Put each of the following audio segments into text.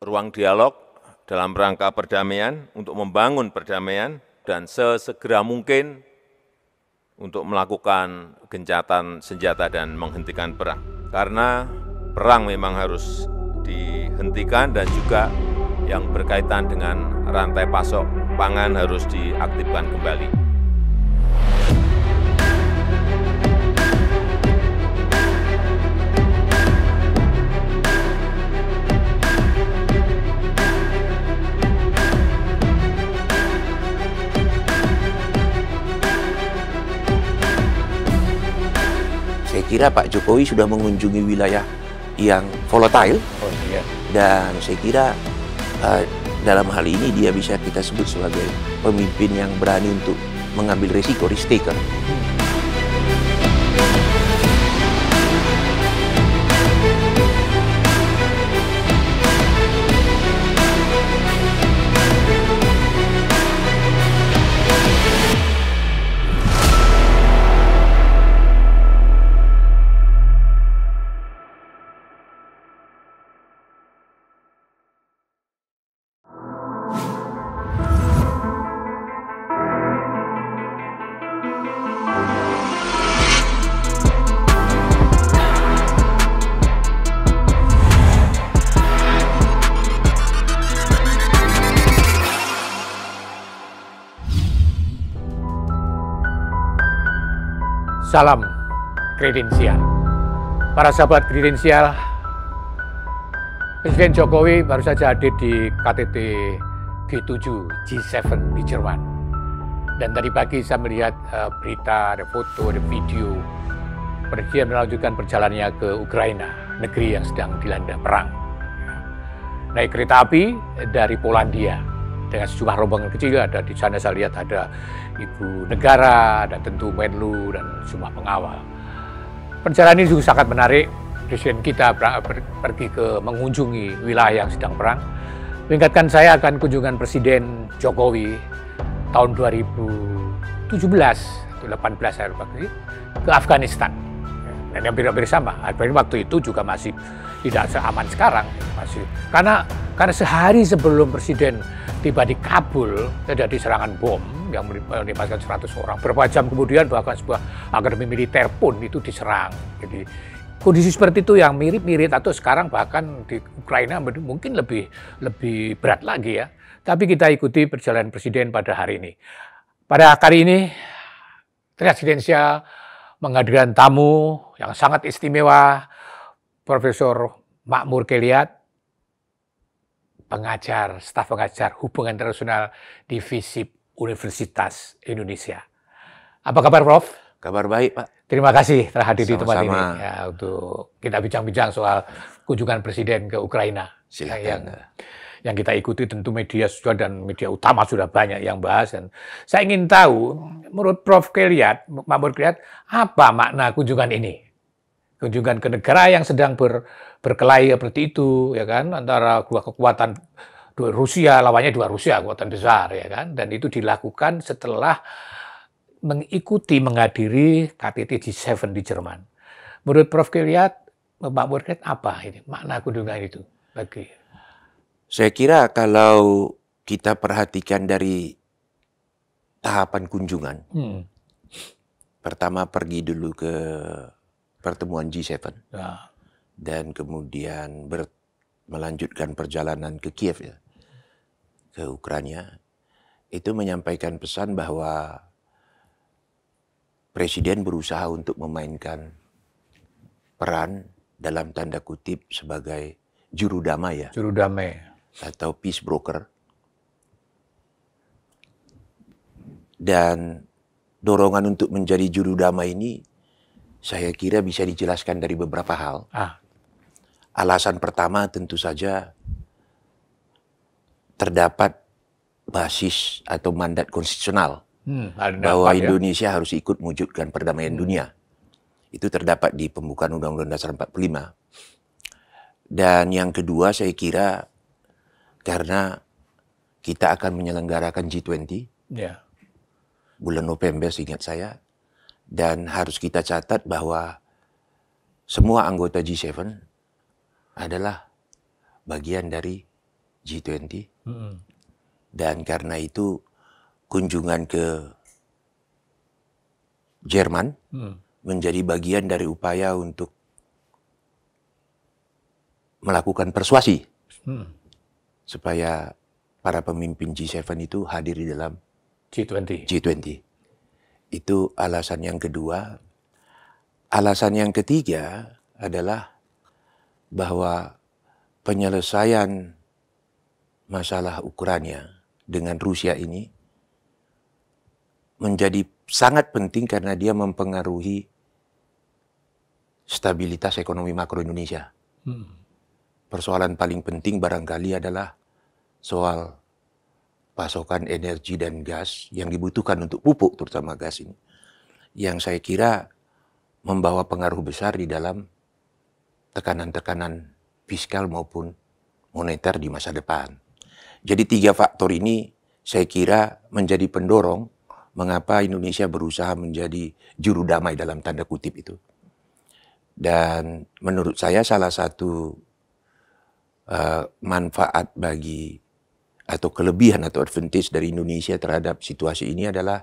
ruang dialog dalam rangka perdamaian, untuk membangun perdamaian, dan sesegera mungkin untuk melakukan gencatan senjata dan menghentikan perang. Karena perang memang harus dihentikan dan juga yang berkaitan dengan rantai pasok pangan harus diaktifkan kembali. Saya kira Pak Jokowi sudah mengunjungi wilayah yang volatile, dan saya kira dalam hal ini dia bisa kita sebut sebagai pemimpin yang berani untuk mengambil risiko, risk taker. Salam kredensial. Para sahabat kredensial, Presiden Jokowi baru saja hadir di KTT G7 G7 di Jerman. Dan tadi pagi saya melihat berita, ada foto, ada video. Presiden melanjutkan perjalanannya ke Ukraina, negeri yang sedang dilanda perang. Naik kereta api dari Polandia dengan sejumlah rombongan kecil. Ada di sana, saya lihat ada Ibu Negara, ada tentu Menlu, dan semua pengawal. Perjalanan ini juga sangat menarik. Presiden kita pergi ke mengunjungi wilayah yang sedang perang. Mengingatkan saya akan kunjungan Presiden Jokowi tahun 2017 atau 18 saya lupa, ke Afghanistan. Dan yang hampir sama. Waktu itu juga masih tidak seaman sekarang, masih karena sehari sebelum Presiden tiba di Kabul terjadi serangan bom yang melibatkan 100 orang. Beberapa jam kemudian bahkan sebuah akademi militer pun itu diserang. Jadi kondisi seperti itu yang mirip-mirip, atau sekarang bahkan di Ukraina mungkin lebih berat lagi ya. Tapi kita ikuti perjalanan Presiden pada hari ini. Pada kali ini Presidensial menghadirkan tamu yang sangat istimewa, Profesor Makmur Keliat, pengajar, staf pengajar hubungan internasional di FISIP Universitas Indonesia. Apa kabar, Prof? Kabar baik, Pak. Terima kasih telah hadir di tempat ini Sama-sama. ya, untuk kita bincang-bincang soal kunjungan Presiden ke Ukraina. Silakan. Yang kita ikuti tentu media sosial dan media utama sudah banyak yang bahas. Dan saya ingin tahu, menurut Prof. Keliat, Makmur Keliat, apa makna kunjungan ini? Kunjungan ke negara yang sedang berkelahi seperti itu, ya kan, antara dua kekuatan, Rusia, lawannya dua Rusia, kekuatan besar, ya kan, dan itu dilakukan setelah menghadiri KTT G7 di Jerman. Menurut Prof. Keliat, Makmur Keliat, apa ini makna kunjungan itu bagi? Saya kira kalau kita perhatikan dari tahapan kunjungan, pertama pergi dulu ke pertemuan G7, Ya. dan kemudian melanjutkan perjalanan ke Kiev, ya, ke Ukraina, itu menyampaikan pesan bahwa Presiden berusaha untuk memainkan peran dalam tanda kutip sebagai juru damai, ya, Juru damai. atau peace broker. Dan dorongan untuk menjadi juru damai ini saya kira bisa dijelaskan dari beberapa hal. Alasan pertama tentu saja terdapat basis atau mandat konstitusional bahwa Indonesia harus ikut mewujudkan perdamaian dunia. Itu terdapat di pembukaan Undang-Undang Dasar 45. Dan yang kedua saya kira karena kita akan menyelenggarakan G20 bulan November seingat saya, dan harus kita catat bahwa semua anggota G7 adalah bagian dari G20. Dan karena itu kunjungan ke Jerman menjadi bagian dari upaya untuk melakukan persuasi supaya para pemimpin G7 itu hadir di dalam G20. Itu alasan yang kedua. Alasan yang ketiga adalah bahwa penyelesaian masalah Ukraina dengan Rusia ini menjadi sangat penting karena dia mempengaruhi stabilitas ekonomi makro Indonesia. Persoalan paling penting barangkali adalah soal pasokan energi dan gas yang dibutuhkan untuk pupuk, terutama gas ini, yang saya kira membawa pengaruh besar di dalam tekanan-tekanan fiskal maupun moneter di masa depan. Jadi 3 faktor ini saya kira menjadi pendorong mengapa Indonesia berusaha menjadi juru damai dalam tanda kutip itu. Dan menurut saya salah satu manfaat bagi atau kelebihan atau advantage dari Indonesia terhadap situasi ini adalah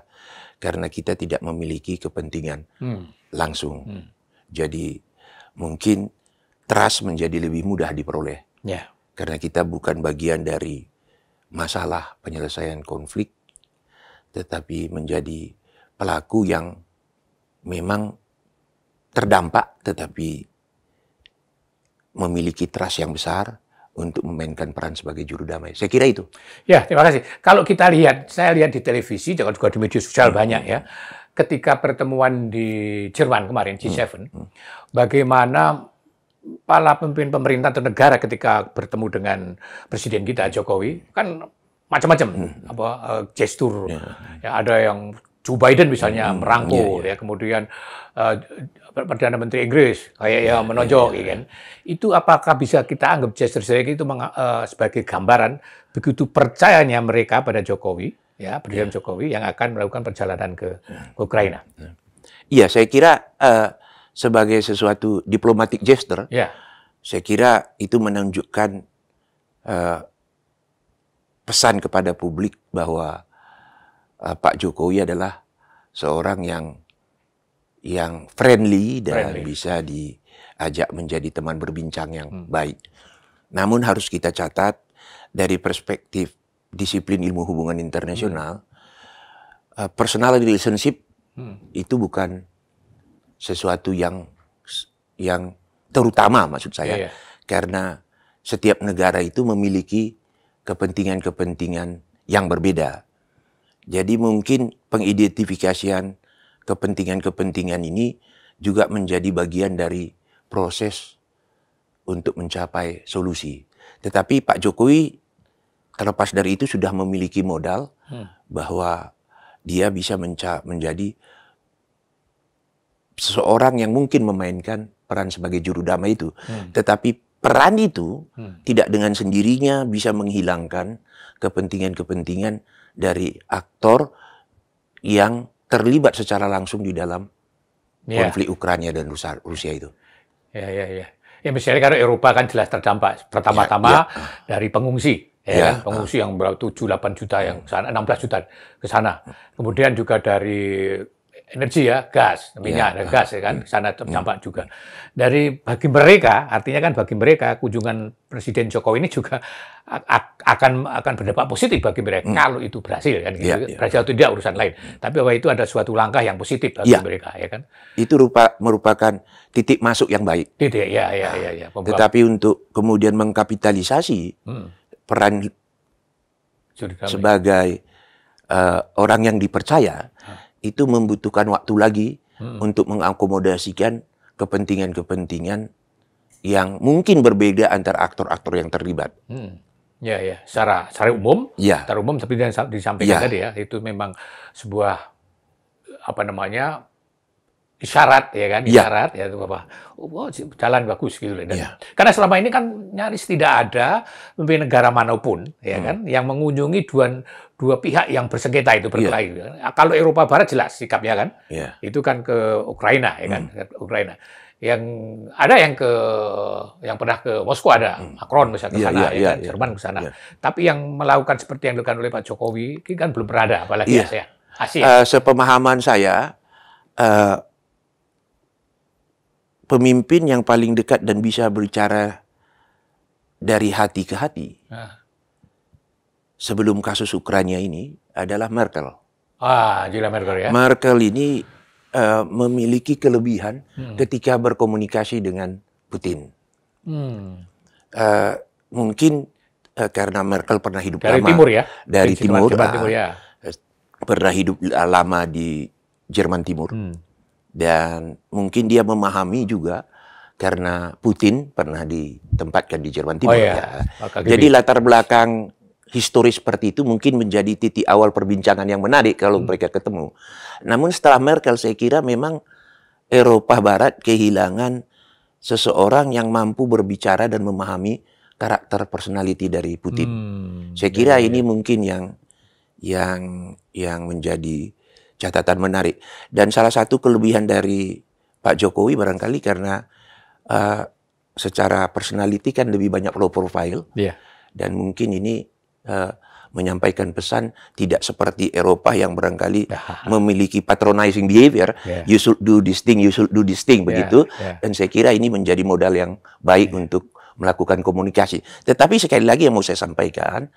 karena kita tidak memiliki kepentingan langsung. Jadi mungkin trust menjadi lebih mudah diperoleh. Karena kita bukan bagian dari masalah penyelesaian konflik, tetapi menjadi pelaku yang memang terdampak tetapi memiliki trust yang besar untuk memainkan peran sebagai juru damai. Saya kira itu. Ya, terima kasih. Kalau kita lihat, saya lihat di televisi, juga di media sosial banyak ya, ketika pertemuan di Jerman kemarin, G7, bagaimana para pemimpin pemerintah atau negara ketika bertemu dengan presiden kita, Jokowi, kan macam-macam gestur. Ya, ada yang Joe Biden misalnya merangkul, ya, kemudian Perdana Menteri Inggris kayak ya menonjok, kan. Itu apakah bisa kita anggap gestur itu sebagai gambaran begitu percayanya mereka pada Jokowi, ya, Presiden Jokowi yang akan melakukan perjalanan ke Ukraina? Iya, saya kira sebagai sesuatu diplomatic gesture, saya kira itu menunjukkan pesan kepada publik bahwa Pak Jokowi adalah seorang yang friendly dan bisa diajak menjadi teman berbincang yang baik. Namun harus kita catat dari perspektif disiplin ilmu hubungan internasional, personal relationship itu bukan sesuatu yang terutama maksud saya, karena setiap negara itu memiliki kepentingan-kepentingan yang berbeda. Jadi mungkin pengidentifikasian kepentingan-kepentingan ini juga menjadi bagian dari proses untuk mencapai solusi. Tetapi Pak Jokowi terlepas dari itu sudah memiliki modal bahwa dia bisa menjadi seseorang yang mungkin memainkan peran sebagai juru damai itu. Tetapi peran itu tidak dengan sendirinya bisa menghilangkan kepentingan-kepentingan dari aktor yang terlibat secara langsung di dalam konflik Ukraina dan Rusia itu. Ya, misalnya kalau Eropa kan jelas terdampak pertama-tama dari pengungsi, kan? Pengungsi yang berapa 7-8 juta yang sana, 16 juta ke sana. Kemudian juga dari energi gas, minyak dan gas kan sana terdampak juga. Bagi mereka, artinya kan bagi mereka kunjungan Presiden Jokowi ini juga akan berdampak positif bagi mereka kalau itu berhasil kan. Berhasil atau tidak urusan lain. Tapi bahwa itu ada suatu langkah yang positif bagi mereka, ya kan. Itu merupakan titik masuk yang baik. Tetapi untuk kemudian mengkapitalisasi peran sebagai orang yang dipercaya, itu membutuhkan waktu lagi untuk mengakomodasikan kepentingan-kepentingan yang mungkin berbeda antara aktor-aktor yang terlibat. Secara umum, secara umum seperti yang disampaikan tadi ya, itu memang sebuah isyarat, ya kan, isyarat ya itu jalan bagus gitu. Karena selama ini kan nyaris tidak ada pemimpin negara manapun, ya kan, yang mengunjungi dua pihak yang bersengketa itu berkelahi. Kalau Eropa Barat jelas sikapnya kan, itu kan ke Ukraina, ya kan, Ukraina. yang ada yang pernah ke Moskow ada Macron misalnya ke sana, Jerman ke sana. Tapi yang melakukan seperti yang dilakukan oleh Pak Jokowi ini kan belum pernah ada, apalagi Asia. Sepemahaman saya, pemimpin yang paling dekat dan bisa berbicara dari hati ke hati sebelum kasus Ukraina ini adalah Merkel. Angela Merkel ya. Merkel ini memiliki kelebihan ketika berkomunikasi dengan Putin. Mungkin karena Merkel pernah hidup dari lama timur ya, dari timur, ya. Pernah hidup lama di Jerman Timur, dan mungkin dia memahami juga karena Putin pernah ditempatkan di Jerman Timur. Jadi latar belakang historis seperti itu mungkin menjadi titik awal perbincangan yang menarik kalau mereka ketemu. Namun setelah Merkel, saya kira memang Eropa Barat kehilangan seseorang yang mampu berbicara dan memahami karakter personality dari Putin. Saya kira ini mungkin yang menjadi catatan menarik. Dan salah satu kelebihan dari Pak Jokowi barangkali karena secara personality kan lebih banyak low profile. Dan mungkin ini menyampaikan pesan tidak seperti Eropa yang barangkali memiliki patronizing behavior, you should do this thing, begitu. Dan saya kira ini menjadi modal yang baik untuk melakukan komunikasi. Tetapi sekali lagi yang mau saya sampaikan,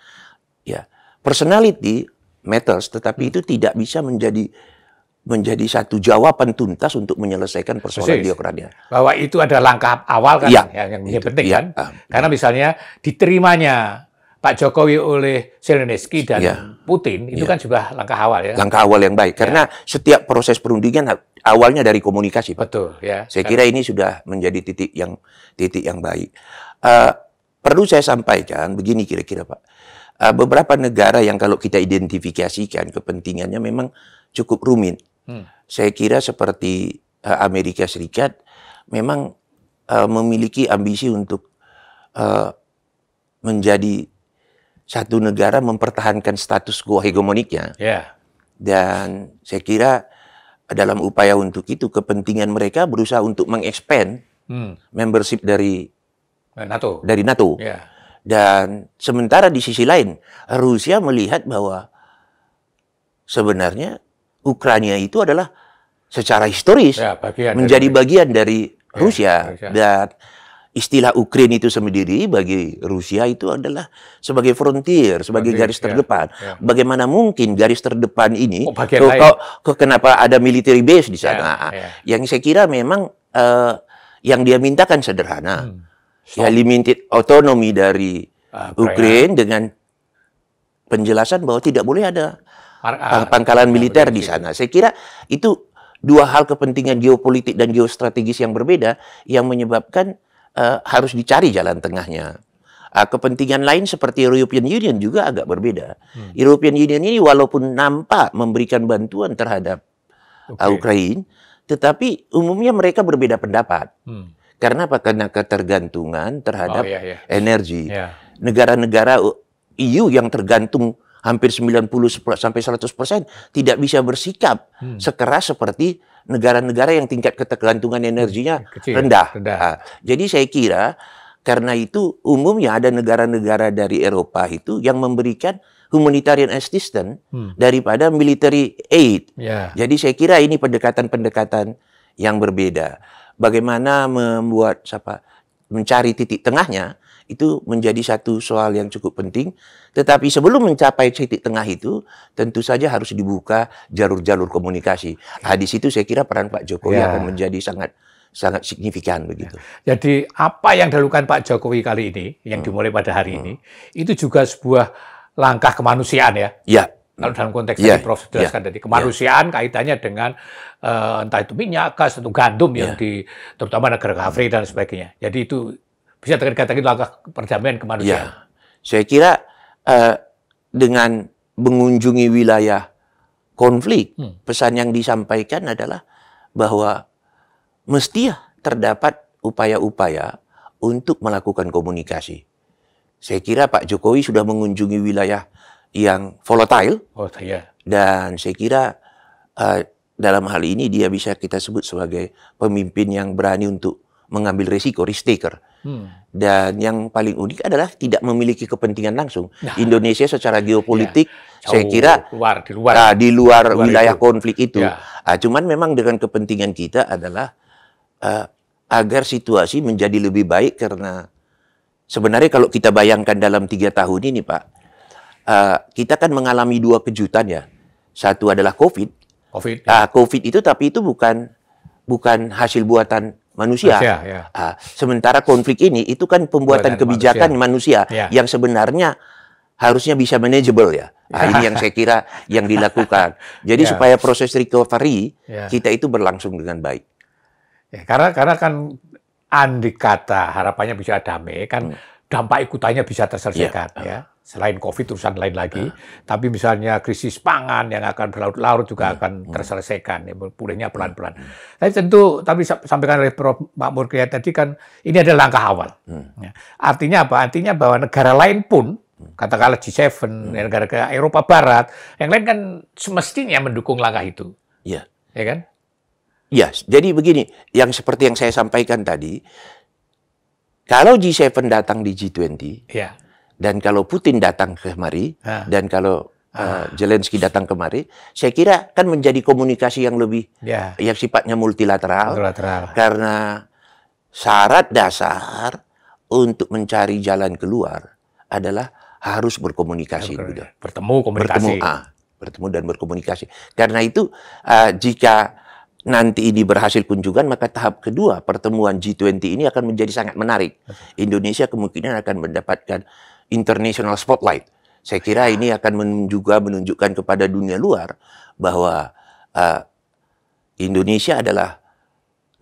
personality matters, tetapi itu tidak bisa menjadi satu jawaban tuntas untuk menyelesaikan persoalan di Ukraina. Bahwa itu ada langkah awal kan yang penting kan. Karena misalnya diterimanya Pak Jokowi oleh Zelensky dan Putin itu kan juga langkah awal ya. Langkah awal yang baik karena setiap proses perundingan awalnya dari komunikasi. Betul ya. Saya kira ini sudah menjadi titik yang baik. Perlu saya sampaikan begini kira-kira Pak. Beberapa negara yang kalau kita identifikasikan kepentingannya memang cukup rumit. Saya kira seperti Amerika Serikat memang memiliki ambisi untuk menjadi satu negara mempertahankan status quo hegemoniknya. Dan saya kira dalam upaya untuk itu kepentingan mereka berusaha untuk mengekspand membership dari NATO. Dan sementara di sisi lain Rusia melihat bahwa sebenarnya Ukraina itu adalah secara historis menjadi bagian dari Rusia. Dan istilah Ukraina itu sendiri bagi Rusia itu adalah sebagai frontier, sebagai garis terdepan. Bagaimana mungkin garis terdepan ini, kenapa ada military base di sana? Yang saya kira memang yang dia mintakan sederhana. Limited autonomy dari Ukraina dengan penjelasan bahwa tidak boleh ada pangkalan militer di sana. Saya kira itu dua hal kepentingan geopolitik dan geostrategis yang berbeda yang menyebabkan harus dicari jalan tengahnya. Kepentingan lain seperti European Union juga agak berbeda. European Union ini walaupun nampak memberikan bantuan terhadap Ukraina, tetapi umumnya mereka berbeda pendapat. Karena apa? Karena ketergantungan terhadap energi. Negara-negara EU yang tergantung hampir 90-100% tidak bisa bersikap sekeras seperti negara-negara yang tingkat ketergantungan energinya rendah. Jadi saya kira karena itu umumnya ada negara-negara dari Eropa itu yang memberikan humanitarian assistance daripada military aid. Jadi saya kira ini pendekatan-pendekatan yang berbeda. Bagaimana mencari titik tengahnya itu menjadi satu soal yang cukup penting. Tetapi sebelum mencapai titik tengah itu, tentu saja harus dibuka jalur-jalur komunikasi. Di situ saya kira peran Pak Jokowi akan menjadi sangat signifikan begitu. Jadi apa yang dilakukan Pak Jokowi kali ini, yang dimulai pada hari ini, itu juga sebuah langkah kemanusiaan ya. Kalau dalam konteks tadi Prof jelaskan tadi, kemanusiaan kaitannya dengan entah itu minyak, gas, atau gandum yang terutama negara Afrika dan sebagainya. Jadi itu bisa dikatakan langkah perdamaian kemanusiaan. Saya kira dengan mengunjungi wilayah konflik, pesan yang disampaikan adalah bahwa mesti terdapat upaya-upaya untuk melakukan komunikasi. Saya kira Pak Jokowi sudah mengunjungi wilayah yang volatile, dan saya kira dalam hal ini dia bisa kita sebut sebagai pemimpin yang berani untuk mengambil risiko, risk taker. Dan yang paling unik adalah tidak memiliki kepentingan langsung. Indonesia secara geopolitik, saya kira di luar wilayah konflik itu. Cuman memang dengan kepentingan kita adalah agar situasi menjadi lebih baik, karena sebenarnya kalau kita bayangkan dalam 3 tahun ini, Pak, kita kan mengalami 2 kejutan ya. Satu adalah COVID. COVID itu, tapi itu bukan hasil buatan manusia. Sementara konflik ini itu kan pembuatan kebijakan manusia yang sebenarnya harusnya bisa manageable ya. Ini yang saya kira yang dilakukan. Jadi supaya proses recovery kita itu berlangsung dengan baik. Karena kan andai kata harapannya bisa damai, kan dampak ikutannya bisa terselesaikan ya. Selain COVID urusan lain lagi, tapi misalnya krisis pangan yang akan berlarut-larut juga akan terselesaikan, ya, pulihnya pelan-pelan. Tapi tentu, sampaikan oleh Prof. Makmur Kriya tadi kan ini adalah langkah awal. Ya. Artinya apa? Artinya bahwa negara lain pun, katakanlah G7, negara Eropa Barat, yang lain kan semestinya mendukung langkah itu. Iya. Ya kan? Iya, jadi begini, yang seperti yang saya sampaikan tadi, kalau G7 datang di G20, dan kalau Putin datang kemari, dan kalau Zelensky datang kemari, saya kira kan menjadi komunikasi yang lebih, yang sifatnya multilateral. Karena syarat dasar untuk mencari jalan keluar adalah harus berkomunikasi. Bertemu dan berkomunikasi. Karena itu, jika nanti ini berhasil kunjungan, maka tahap kedua pertemuan G20 ini akan menjadi sangat menarik. Indonesia kemungkinan akan mendapatkan international spotlight. Saya kira ini akan juga menunjukkan kepada dunia luar bahwa Indonesia adalah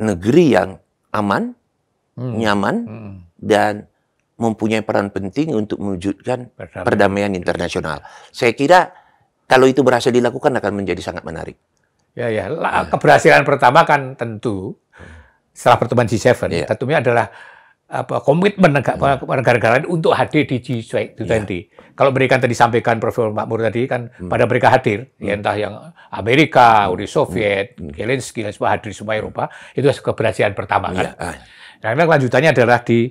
negeri yang aman, nyaman, dan mempunyai peran penting untuk mewujudkan perdamaian internasional. Saya kira kalau itu berhasil dilakukan akan menjadi sangat menarik. Keberhasilan pertama kan tentu setelah pertemuan G7 tentunya adalah komitmen negara-negara lain untuk hadir di G20. Kalau mereka tadi sampaikan Prof. Makmur tadi kan pada mereka hadir, ya entah yang Amerika, Uni Soviet, Zelensky dan semua hadir semua Eropa, itu keberhasilan pertama kan. Karena lanjutannya adalah di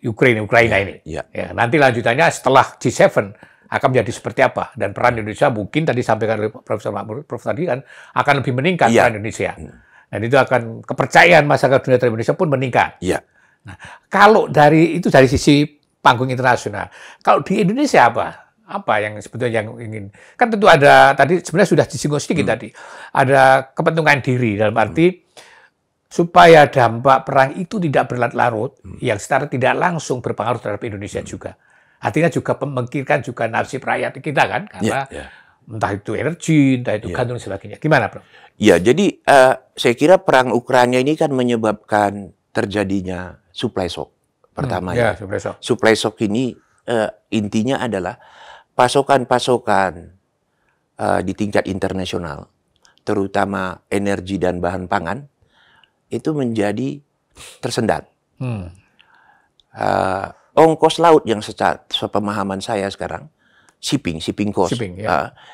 Ukraina ini. Nanti lanjutannya setelah G7 akan menjadi seperti apa, dan peran Indonesia mungkin tadi sampaikan oleh Prof. Makmur tadi kan akan lebih meningkat peran Indonesia. Dan itu akan kepercayaan masyarakat dunia terhadap Indonesia pun meningkat. Nah, kalau dari sisi panggung internasional, kalau di Indonesia apa yang sebetulnya yang ingin, kan tentu ada tadi sebenarnya sudah disinggung sedikit tadi, ada kepentingan diri dalam arti supaya dampak perang itu tidak berlarut-larut, yang secara tidak langsung berpengaruh terhadap Indonesia juga. Artinya juga memikirkan juga nasib rakyat kita kan, karena entah itu energi, entah itu gandum dan sebagainya. Gimana, Bro? Ya, jadi saya kira perang Ukraina ini kan menyebabkan terjadinya supply shock pertama supply shock ini intinya adalah pasokan-pasokan di tingkat internasional, terutama energi dan bahan pangan, itu menjadi tersendat. Ongkos laut yang sepemahaman saya sekarang, shipping cost,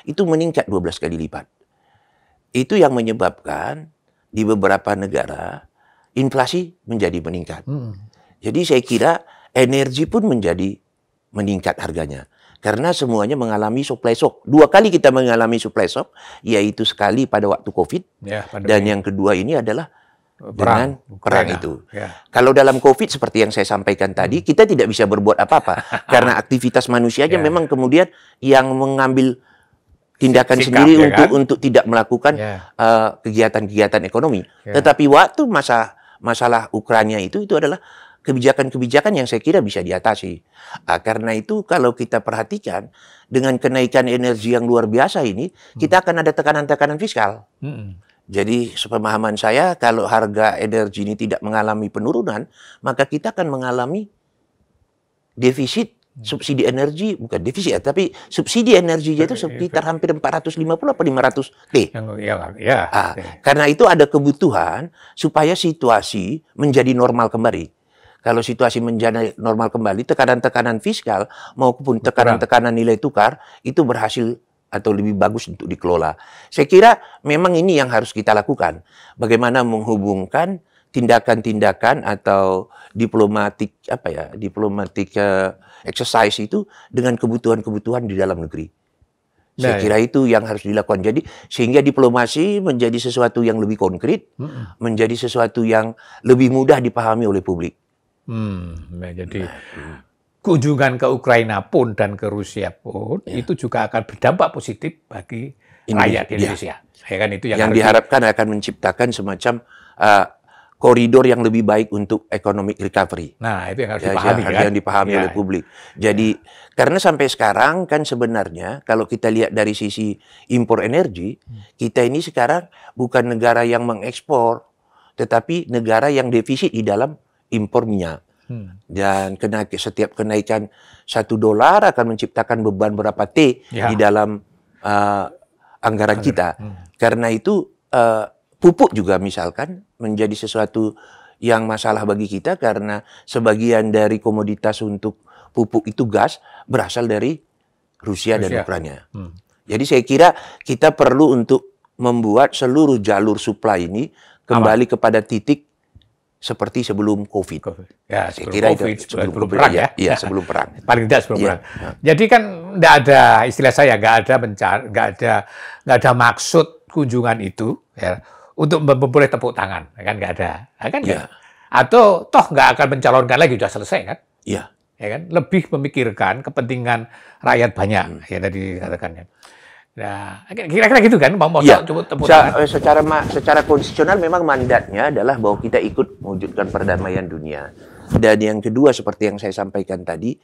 itu meningkat 12 kali lipat. Itu yang menyebabkan di beberapa negara inflasi menjadi meningkat. Jadi saya kira energi pun menjadi meningkat harganya. Karena semuanya mengalami supply shock. 2 kali kita mengalami supply shock, yaitu sekali pada waktu COVID, dan yang kedua ini adalah dengan perang itu. Kalau dalam COVID seperti yang saya sampaikan tadi, kita tidak bisa berbuat apa-apa. Karena aktivitas manusianya memang kemudian yang mengambil tindakan sendiri untuk tidak melakukan kegiatan-kegiatan ekonomi. Tetapi waktu masalah Ukraina itu adalah kebijakan-kebijakan yang saya kira bisa diatasi. Karena itu kalau kita perhatikan dengan kenaikan energi yang luar biasa ini, kita akan ada tekanan-tekanan fiskal. Jadi sepemahaman saya kalau harga energi ini tidak mengalami penurunan, maka kita akan mengalami defisit subsidi energi, bukan defisit ya, tapi subsidi energinya itu sekitar hampir 450 atau 500 T. Karena itu ada kebutuhan supaya situasi menjadi normal kembali. Kalau situasi menjadi normal kembali, tekanan-tekanan fiskal maupun tekanan-tekanan nilai tukar itu berhasil atau lebih bagus untuk dikelola. Saya kira memang ini yang harus kita lakukan. Bagaimana menghubungkan tindakan-tindakan atau diplomatik exercise itu dengan kebutuhan-kebutuhan di dalam negeri. Saya kira itu yang harus dilakukan. Jadi sehingga diplomasi menjadi sesuatu yang lebih konkret, menjadi sesuatu yang lebih mudah dipahami oleh publik. Jadi kunjungan ke Ukraina pun dan ke Rusia pun itu juga akan berdampak positif bagi rakyat Indonesia. Ya kan itu yang diharapkan akan menciptakan semacam koridor yang lebih baik untuk economic recovery. Nah, itu yang harus dipahami kan? Yang dipahami oleh publik. Jadi karena sampai sekarang kan sebenarnya kalau kita lihat dari sisi impor energi, kita ini sekarang bukan negara yang mengekspor, tetapi negara yang defisit di dalam impor minyak. Dan setiap kenaikan $1 akan menciptakan beban berapa T di dalam anggaran kita. Karena itu pupuk juga misalkan menjadi sesuatu yang masalah bagi kita karena sebagian dari komoditas untuk pupuk itu gas berasal dari Rusia dan Ukraina. Jadi saya kira kita perlu untuk membuat seluruh jalur supply ini kembali kepada titik seperti sebelum COVID. Ya, saya kira COVID, itu sebelum perang ya. Iya, sebelum perang. Paling tidak sebelum perang. Jadi kan nggak ada istilah saya, nggak ada maksud kunjungan itu ya untuk memperoleh tepuk tangan, kan nggak ada, kan? Atau toh nggak akan mencalonkan lagi, sudah selesai kan? Iya. Ya kan? Lebih memikirkan kepentingan rakyat banyak, ya tadi katakannya. Nah, kira-kira gitu kan, mau tepuk tangan. Secara konstitusional memang mandatnya adalah bahwa kita ikut mewujudkan perdamaian dunia. Dan yang kedua seperti yang saya sampaikan tadi,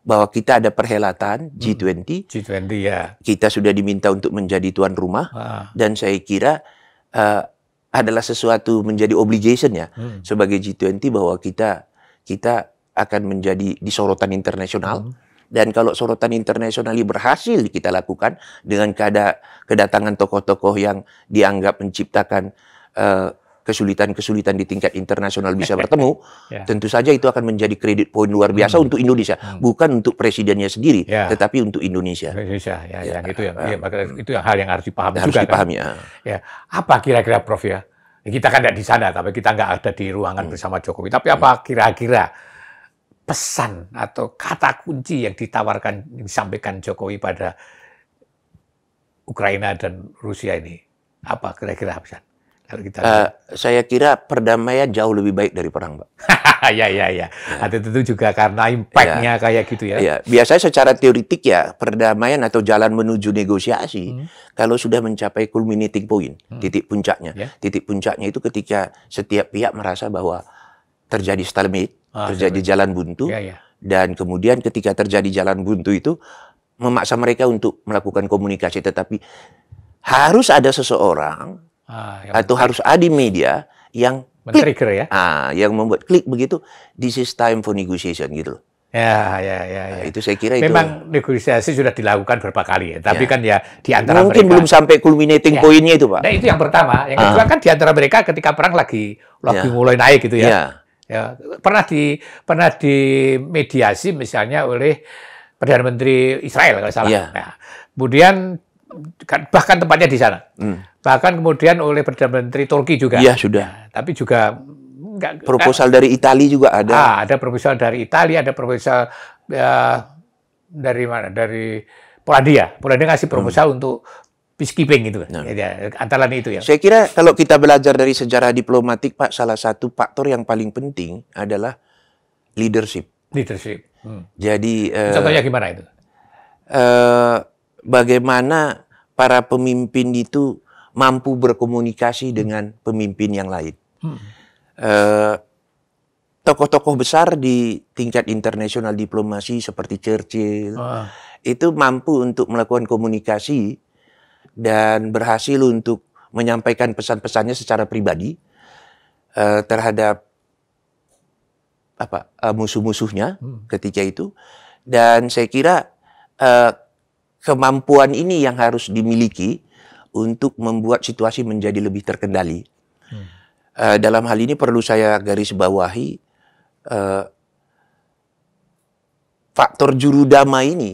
bahwa kita ada perhelatan G20. G20 ya. Kita sudah diminta untuk menjadi tuan rumah. Dan saya kira adalah sesuatu menjadi obligation ya sebagai G20 bahwa kita akan menjadi di sorotan internasional. Dan kalau sorotan internasional ini berhasil kita lakukan dengan kedatangan tokoh-tokoh yang dianggap menciptakan kesulitan-kesulitan di tingkat internasional bisa bertemu, tentu saja itu akan menjadi kredit poin luar biasa untuk Indonesia, bukan untuk presidennya sendiri, tetapi untuk Indonesia. Itu hal yang harus dipahami juga kan. Ya, apa kira-kira Prof ya? Kita kan tidak di sana, tapi kita nggak ada di ruangan bersama Jokowi. Tapi apa kira-kira pesan atau kata kunci yang disampaikan Jokowi pada Ukraina dan Rusia ini? Apa kira-kira pesan? Saya kira perdamaian jauh lebih baik dari perang, Pak. Ya. Tentu juga karena impact-nya kayak gitu ya. Ya. Biasanya secara teoritik ya perdamaian atau jalan menuju negosiasi kalau sudah mencapai culminating point, titik puncaknya. Titik puncaknya itu ketika setiap pihak merasa bahwa terjadi stalemate, terjadi jalan buntu, dan kemudian ketika terjadi jalan buntu itu memaksa mereka untuk melakukan komunikasi, tetapi harus ada seseorang atau harus ada media yang men-trigger ya, yang membuat klik begitu, this is time for negotiation gitu loh. Ya. Itu saya kira memang negosiasi sudah dilakukan beberapa kali ya, tapi kan ya di antara mungkin mereka belum sampai culminating pointnya itu, Pak. Nah itu yang pertama, yang kedua kan di antara mereka ketika perang lagi mulai naik gitu ya. Ya, pernah di mediasi misalnya oleh Perdana Menteri Israel kalau salah. Nah, kemudian bahkan tempatnya di sana. Bahkan kemudian oleh Perdana Menteri Turki juga. Iya, sudah. Nah, tapi juga proposal dari Italia juga ada. Ada proposal dari Italia, ada proposal dari mana? Dari Polandia. Polandia ngasih proposal untuk peacekeeping gitu. Antara lain itu ya. Saya kira kalau kita belajar dari sejarah diplomatik, Pak, salah satu faktor yang paling penting adalah leadership. Jadi contohnya gimana itu? Bagaimana para pemimpin itu mampu berkomunikasi dengan pemimpin yang lain. Tokoh-tokoh besar di tingkat internasional diplomasi seperti Churchill itu mampu untuk melakukan komunikasi dan berhasil untuk menyampaikan pesan-pesannya secara pribadi terhadap musuh-musuhnya ketika itu. Dan saya kira kemampuan ini yang harus dimiliki untuk membuat situasi menjadi lebih terkendali. Dalam hal ini perlu saya garis bawahi faktor juru damai ini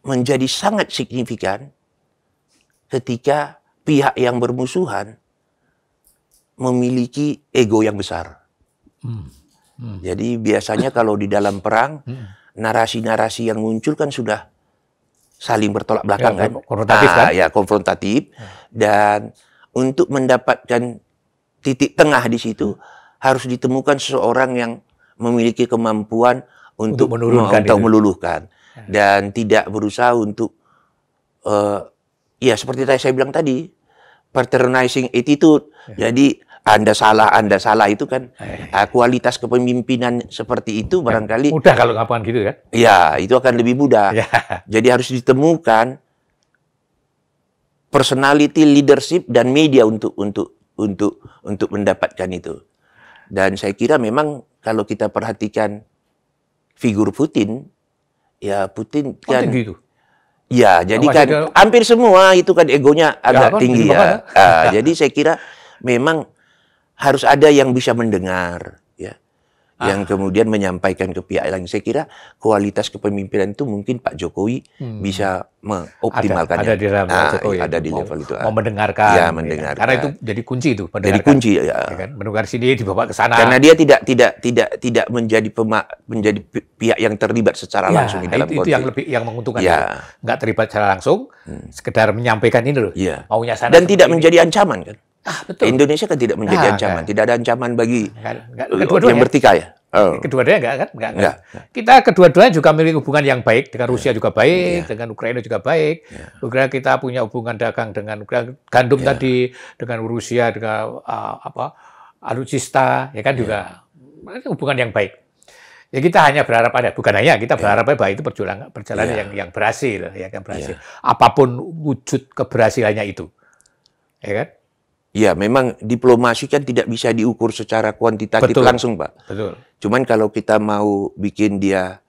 menjadi sangat signifikan ketika pihak yang bermusuhan memiliki ego yang besar. Jadi biasanya kalau di dalam perang, narasi-narasi yang muncul kan sudah saling bertolak belakang, kan? Konfrontatif, kan? Ya, konfrontatif. Dan untuk mendapatkan titik tengah di situ, harus ditemukan seseorang yang memiliki kemampuan untuk meluluhkan. Dan tidak berusaha untuk, ya seperti saya bilang tadi, patronizing attitude. Jadi Anda salah itu kan kualitas kepemimpinan seperti itu barangkali mudah kalau ngapain gitu, kan? Ya, itu akan lebih mudah. Jadi harus ditemukan personality, leadership dan media untuk mendapatkan itu. Dan saya kira memang kalau kita perhatikan figur Putin, ya Putin kan gitu. Ya, jadi kan hampir semua itu kan egonya agak tinggi ya. Jadi saya kira memang harus ada yang bisa mendengar, ya, yang kemudian menyampaikan ke pihak lain. Saya kira kualitas kepemimpinan itu mungkin Pak Jokowi bisa mengoptimalkannya. Ada di dalam Jokowi. Ada di level itu. Mau mendengarkan. Ya, mendengarkan. Karena itu jadi kunci itu. Jadi kunci, ya. Kan? Mendengar sini dibawa ke sana. Karena dia tidak menjadi pihak yang terlibat secara langsung di dalam konflik. Itu yang menguntungkan. Ya. Nggak terlibat secara langsung, sekedar menyampaikan ini loh. Ya. Maunya sana. Dan tidak menjadi ancaman, kan? Betul. Indonesia kan tidak menjadi ancaman. Tidak ada ancaman bagi kedua-duanya yang bertikai. Kedua-duanya enggak. Kita kedua-duanya juga memiliki hubungan yang baik dengan Rusia juga baik, dengan Ukraina juga baik. Ukraina kita punya hubungan dagang dengan Ukraina, gandum tadi dengan Rusia, dengan alutsista, ya kan juga hubungan yang baik. Ya kita hanya berharap kita berharap bahwa itu perjalanan yang berhasil, ya kan berhasil. Apapun wujud keberhasilannya itu, ya kan? Ya, memang diplomasi kan tidak bisa diukur secara kuantitatif langsung, Pak. Betul. Cuman kalau kita mau bikin dia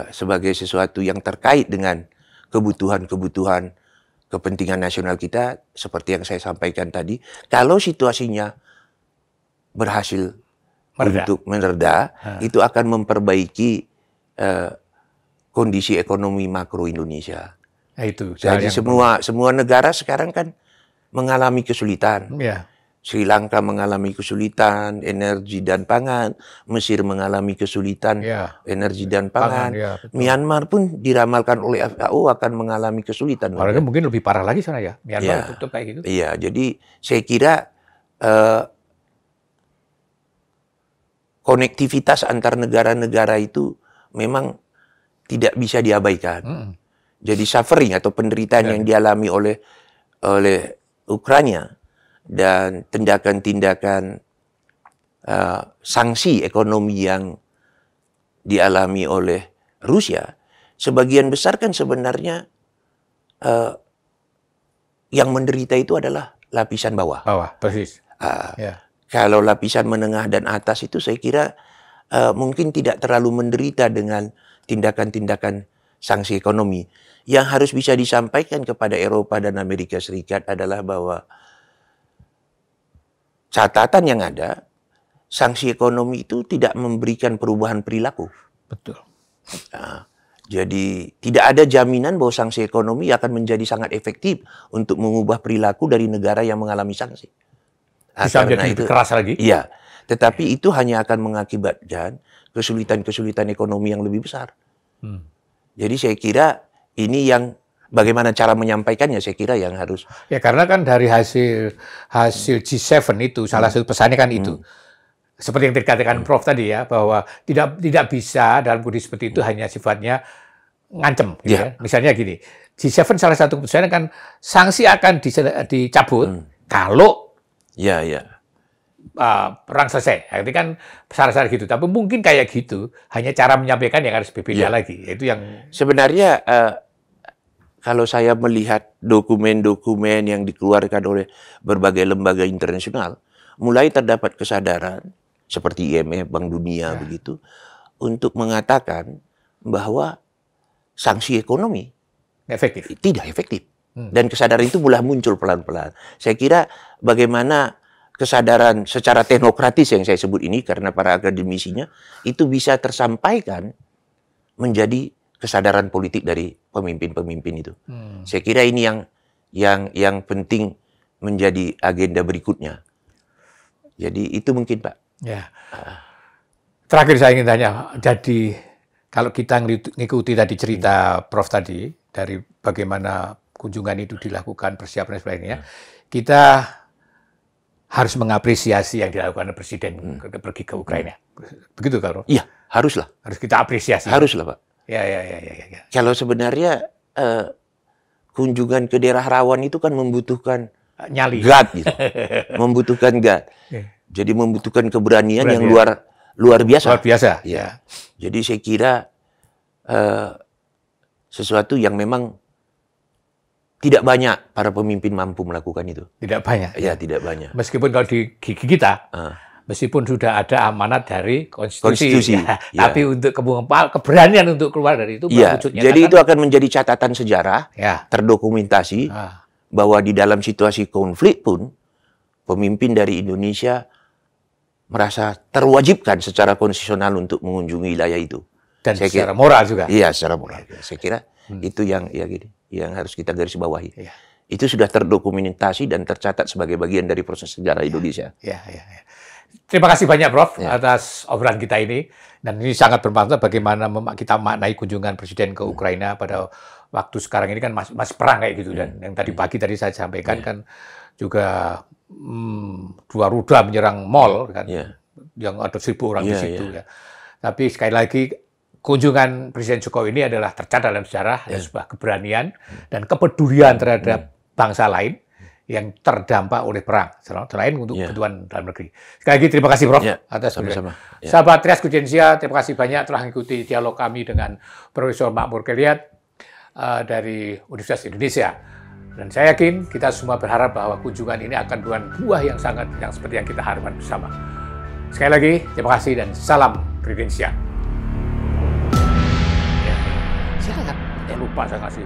sebagai sesuatu yang terkait dengan kebutuhan kepentingan nasional kita, seperti yang saya sampaikan tadi, kalau situasinya berhasil untuk mereda, itu akan memperbaiki kondisi ekonomi makro Indonesia. Nah, itu. Jadi semua negara sekarang kan mengalami kesulitan. Ya. Sri Lanka mengalami kesulitan energi dan pangan, Mesir mengalami kesulitan energi dan pangan, Myanmar pun diramalkan oleh FAO akan mengalami kesulitan. Padahal mungkin lebih parah lagi sana ya, Myanmar tutup kayak gitu. Iya, jadi saya kira konektivitas antar negara-negara itu memang tidak bisa diabaikan. Jadi suffering atau penderitaan yang dialami oleh Ukraina dan tindakan-tindakan sanksi ekonomi yang dialami oleh Rusia, sebagian besar kan sebenarnya yang menderita itu adalah lapisan bawah. Persis. Kalau lapisan menengah dan atas itu saya kira mungkin tidak terlalu menderita dengan tindakan-tindakan sanksi ekonomi. Yang harus bisa disampaikan kepada Eropa dan Amerika Serikat adalah bahwa catatan yang ada, sanksi ekonomi itu tidak memberikan perubahan perilaku. Betul. Jadi tidak ada jaminan bahwa sanksi ekonomi akan menjadi sangat efektif untuk mengubah perilaku dari negara yang mengalami sanksi. Bisa menjadi lebih keras lagi. Iya, tetapi itu hanya akan mengakibatkan kesulitan-kesulitan ekonomi yang lebih besar. Jadi saya kira ini yang bagaimana cara menyampaikannya, saya kira yang harus. Ya, karena kan dari hasil G7 itu salah satu pesannya kan itu. Seperti yang dikatakan Prof tadi ya, bahwa tidak bisa dalam kondisi seperti itu hanya sifatnya ngancem. Gitu ya. Misalnya gini, G7 salah satu keputusannya kan sanksi akan dicabut kalau perang selesai. Itu kan syarat-syarat gitu. Tapi mungkin kayak gitu, hanya cara menyampaikan yang harus berbeda lagi. Itu yang sebenarnya kalau saya melihat dokumen-dokumen yang dikeluarkan oleh berbagai lembaga internasional, mulai terdapat kesadaran seperti IMF, Bank Dunia begitu, untuk mengatakan bahwa sanksi ekonomi tidak efektif. Dan kesadaran itu mulai muncul pelan-pelan. Saya kira bagaimana kesadaran secara teknokratis yang saya sebut ini, karena para akademisinya, itu bisa tersampaikan menjadi kesadaran politik dari pemimpin-pemimpin itu. Saya kira ini yang penting menjadi agenda berikutnya. Jadi itu mungkin, Pak. Ya. Terakhir saya ingin tanya, jadi kalau kita ngikuti tadi cerita Prof tadi, dari bagaimana kunjungan itu dilakukan, persiapan dan sebagainya, kita harus mengapresiasi yang dilakukan Presiden pergi ke Ukraina. Begitu kan, Prof? Iya, haruslah. Harus kita apresiasi. Haruslah, Pak. Ya. Kalau sebenarnya kunjungan ke daerah rawan itu kan membutuhkan nyali. God, gitu. Membutuhkan God. Jadi membutuhkan keberanian yang luar biasa. Luar biasa. Ya. Jadi saya kira sesuatu yang memang tidak banyak para pemimpin mampu melakukan itu. Tidak banyak. Ya, tidak banyak. Meskipun kalau di gigi kita, meskipun sudah ada amanat dari konstitusi. Ya. Tapi untuk keberanian untuk keluar dari itu, wujudnya. Jadi itu akan menjadi catatan sejarah, terdokumentasi, bahwa di dalam situasi konflik pun, pemimpin dari Indonesia merasa terwajibkan secara konstitusional untuk mengunjungi wilayah itu. Dan secara moral juga. Iya, secara moral. Saya kira itu yang harus kita garis bawahi. Itu sudah terdokumentasi dan tercatat sebagai bagian dari proses sejarah Indonesia. Ya. Terima kasih banyak, Prof, atas obrolan kita ini. Dan ini sangat bermanfaat bagaimana kita maknai kunjungan Presiden ke Ukraina pada waktu sekarang ini kan masih perang kayak gitu. Dan yang tadi pagi saya sampaikan kan juga 2 rudal menyerang mall kan, yang ada 1.000 orang di situ. Ya. Tapi sekali lagi kunjungan Presiden Jokowi ini adalah tercatat dalam sejarah sebuah keberanian dan kepedulian terhadap bangsa lain yang terdampak oleh perang, selain untuk kebutuhan dalam negeri. Sekali lagi terima kasih, Prof, atas sama-sama. Sahabat Trias Kudensia, terima kasih banyak telah mengikuti dialog kami dengan Profesor Makmur Keliat dari Universitas Indonesia. Dan saya yakin kita semua berharap bahwa kunjungan ini akan buah yang seperti yang kita harapkan bersama. Sekali lagi, terima kasih dan salam Predensia. Silakan. Lupa saya kasih.